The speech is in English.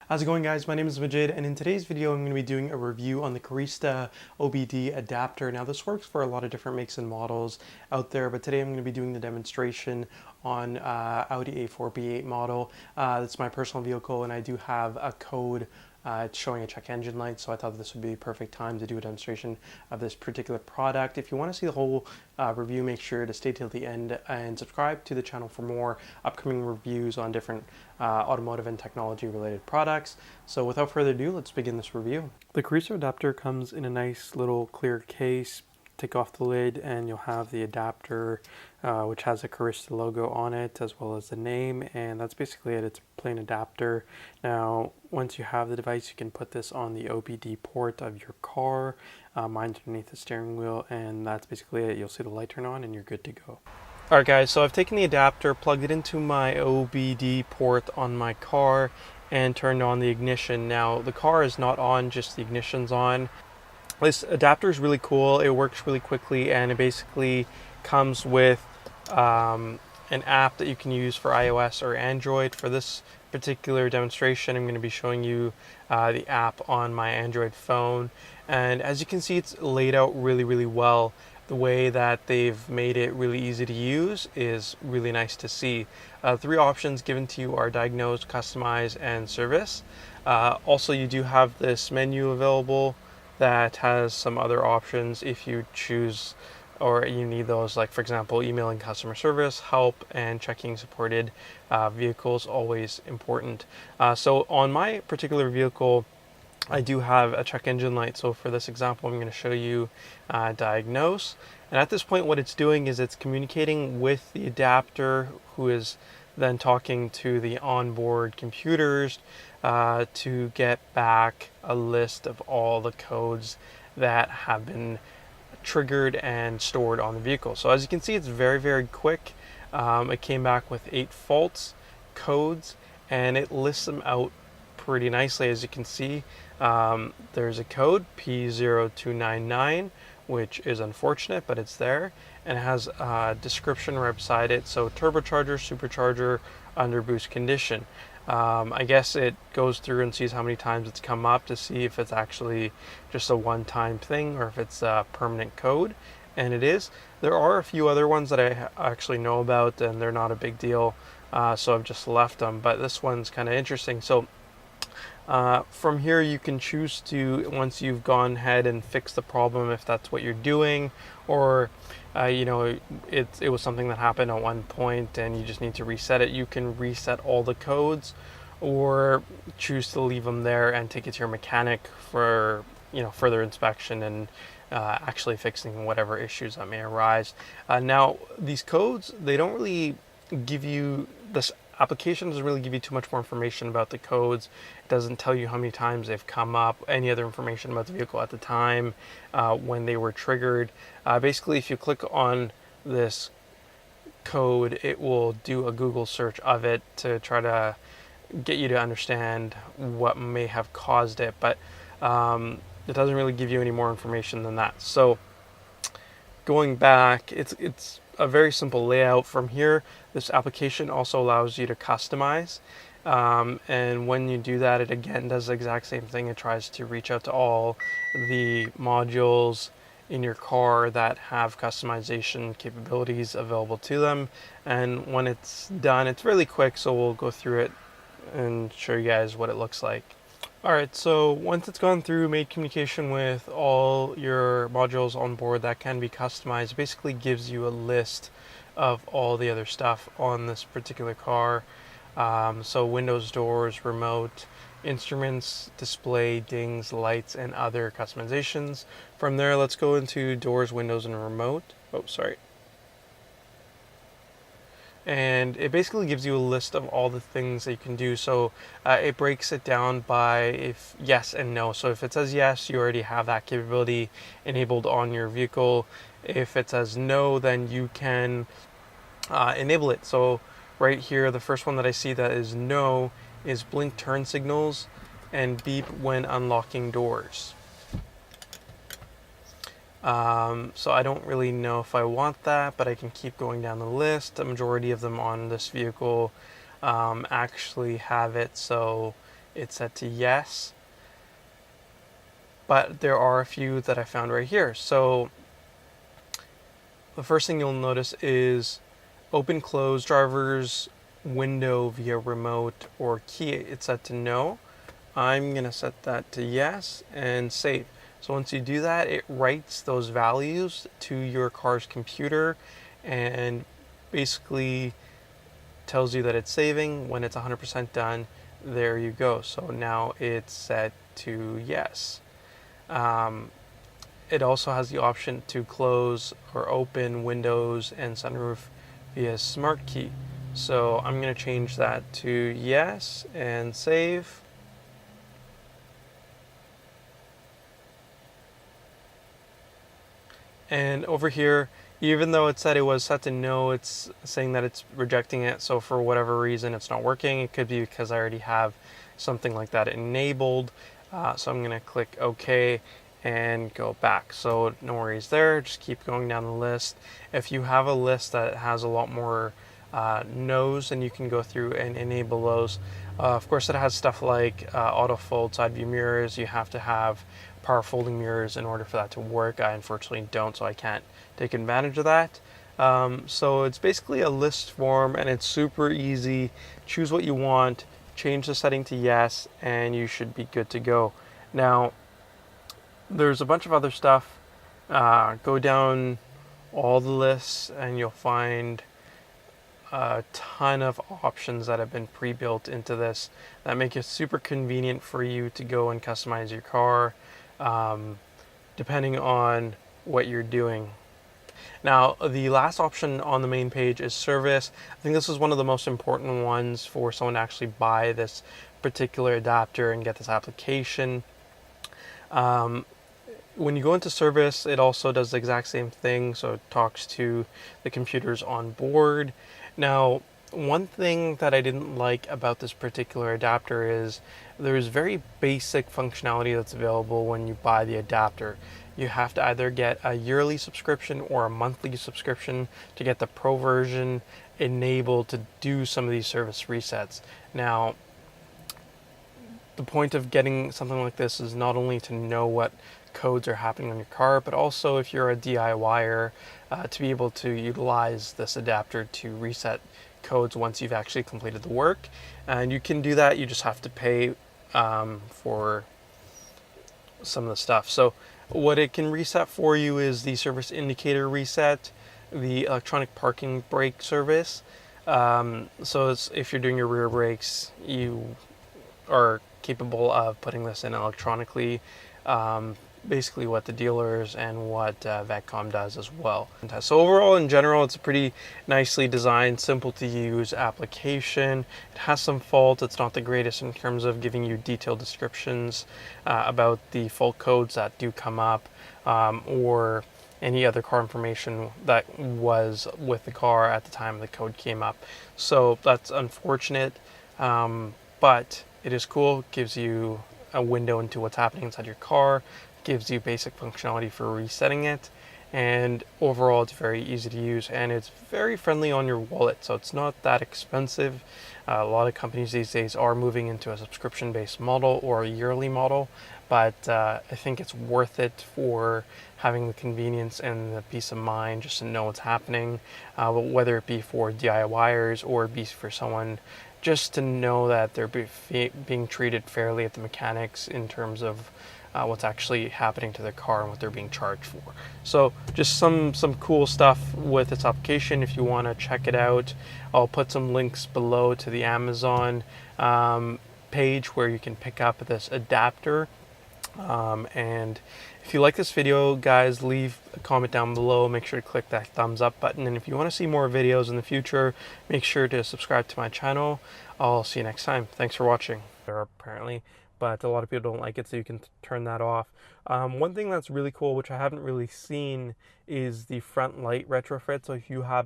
How's it going, guys? My name is Majid, and in today's video I'm going to be doing a review on the Carista OBD adapter. Now this works for a lot of different makes and models out there, but today I'm going to be doing the demonstration on Audi A4 B8 model. It's my personal vehicle, and I do have a code it's showing a check engine light, so I thought this would be the perfect time to do a demonstration of this particular product. If you want to see the whole review, make sure to stay till the end and subscribe to the channel for more upcoming reviews on different automotive and technology related products. So without further ado, let's begin this review. The Carista adapter comes in a nice little clear case. Take off the lid and you'll have the adapter which has a Carista logo on it as well as the name, and that's basically it. It's a plain adapter. Now once you have the device, you can put this on the OBD port of your car. Mine's underneath the steering wheel, and that's basically it. You'll see the light turn on and you're good to go. Alright guys, so I've taken the adapter, plugged it into my OBD port on my car, and turned on the ignition. Now the car is not on, just the ignition's on. This adapter is really cool. It works really quickly, and it basically comes with an app that you can use for iOS or Android. For this particular demonstration, I'm going to be showing you the app on my Android phone, and as you can see, it's laid out really well. The way that they've made it really easy to use is really nice to see. Three options given to you are diagnose, customize, and service. Also, you do have this menu available that has some other options if you choose or you need those, like for example emailing customer service, help, and checking supported vehicles, always important. So on my particular vehicle, I do have a check engine light. So for this example, I'm going to show you diagnose, and at this point what it's doing is it's communicating with the adapter, who is then talking to the onboard computers to get back a list of all the codes that have been triggered and stored on the vehicle. So as you can see, it's very quick. It came back with 8 faults, codes, and it lists them out pretty nicely. As you can see, there's a code P0299, which is unfortunate, but it's there, and it has a description right beside it. So turbocharger, supercharger, under boost condition. I guess it goes through and sees how many times it's come up to see if it's actually just a one-time thing or if it's a permanent code, and it is. There are a few other ones that I actually know about, and they're not a big deal, so I've just left them, but this one's kind of interesting. So from here you can choose to, once you've gone ahead and fixed the problem, if that's what you're doing, or you know, it was something that happened at one point and you just need to reset it, you can reset all the codes, or choose to leave them there and take it to your mechanic for, you know, further inspection and actually fixing whatever issues that may arise. Now these codes, they don't really give you, this application doesn't really give you too much more information about the codes. It doesn't tell you how many times they've come up, any other information about the vehicle at the time, when they were triggered. Basically, if you click on this code, it will do a Google search of it to try to get you to understand what may have caused it, but it doesn't really give you any more information than that. So going back, it's a very simple layout. From here, this application also allows you to customize, and when you do that, it again does the exact same thing. It tries to reach out to all the modules in your car that have customization capabilities available to them, and when it's done, it's really quick, so we'll go through it and show you guys what it looks like. Alright, so once it's gone through, made communication with all your modules on board that can be customized, it basically gives you a list of all the other stuff on this particular car. So windows, doors, remote, instruments, display, dings, lights, and other customizations. From there, let's go into doors, windows, and remote. Oh, sorry. And it basically gives you a list of all the things that you can do. So it breaks it down by if yes and no. So if it says yes, you already have that capability enabled on your vehicle. If it says no, then you can enable it. So right here, the first one that I see that is no is blink turn signals and beep when unlocking doors. So I don't really know if I want that, but I can keep going down the list. The majority of them on this vehicle actually have it, so it's set to yes. But there are a few that I found right here. So the first thing you'll notice is open close driver's window via remote or key. It's set to no. I'm going to set that to yes and save. So once you do that, it writes those values to your car's computer and basically tells you that it's saving. When it's 100% done, there you go. So now it's set to yes. It also has the option to close or open windows and sunroof via smart key. So I'm going to change that to yes and save. And over here, even though it said it was set to no, it's saying that it's rejecting it. So for whatever reason, it's not working. It could be because I already have something like that enabled. So I'm going to click OK and go back. So no worries there. Just keep going down the list. If you have a list that has a lot more no's, then you can go through and enable those. Of course, it has stuff like auto fold side view mirrors. You have to have power folding mirrors in order for that to work. I unfortunately don't, so I can't take advantage of that. So it's basically a list form, and it's super easy. Choose what you want, change the setting to yes, and you should be good to go. Now, there's a bunch of other stuff. Go down all the lists and you'll find a ton of options that have been pre-built into this that make it super convenient for you to go and customize your car depending on what you're doing. Now, the last option on the main page is service. I think this is one of the most important ones for someone to actually buy this particular adapter and get this application. When you go into service, it also does the exact same thing. So it talks to the computers on board. Now, one thing that I didn't like about this particular adapter is there's very basic functionality that's available when you buy the adapter. You have to either get a yearly subscription or a monthly subscription to get the pro version enabled to do some of these service resets. Now, the point of getting something like this is not only to know what codes are happening on your car, but also if you're a DIYer, to be able to utilize this adapter to reset codes once you've actually completed the work. And you can do that, you just have to pay for some of the stuff. So what it can reset for you is the service indicator reset, the electronic parking brake service. So it's, if you're doing your rear brakes, you are capable of putting this in electronically, basically what the dealers and what Vetcom does as well. So overall, in general, it's a pretty nicely designed, simple to use application. It has some faults. It's not the greatest in terms of giving you detailed descriptions about the fault codes that do come up, or any other car information that was with the car at the time the code came up. So that's unfortunate, but it is cool. It gives you a window into what's happening inside your car, gives you basic functionality for resetting it, and overall it's very easy to use and it's very friendly on your wallet, so it's not that expensive. A lot of companies these days are moving into a subscription-based model or a yearly model, but I think it's worth it for having the convenience and the peace of mind just to know what's happening, whether it be for DIYers or it be for someone just to know that they're being treated fairly at the mechanics in terms of what's actually happening to their car and what they're being charged for. So just some cool stuff with this application. If you want to check it out, I'll put some links below to the Amazon page where you can pick up this adapter. And if you like this video, guys, leave a comment down below. Make sure to click that thumbs up button. And if you want to see more videos in the future, make sure to subscribe to my channel. I'll see you next time. Thanks for watching. Apparently, but a lot of people don't like it, so you can turn that off. One thing that's really cool, which I haven't really seen, is the front light retrofit. So if you have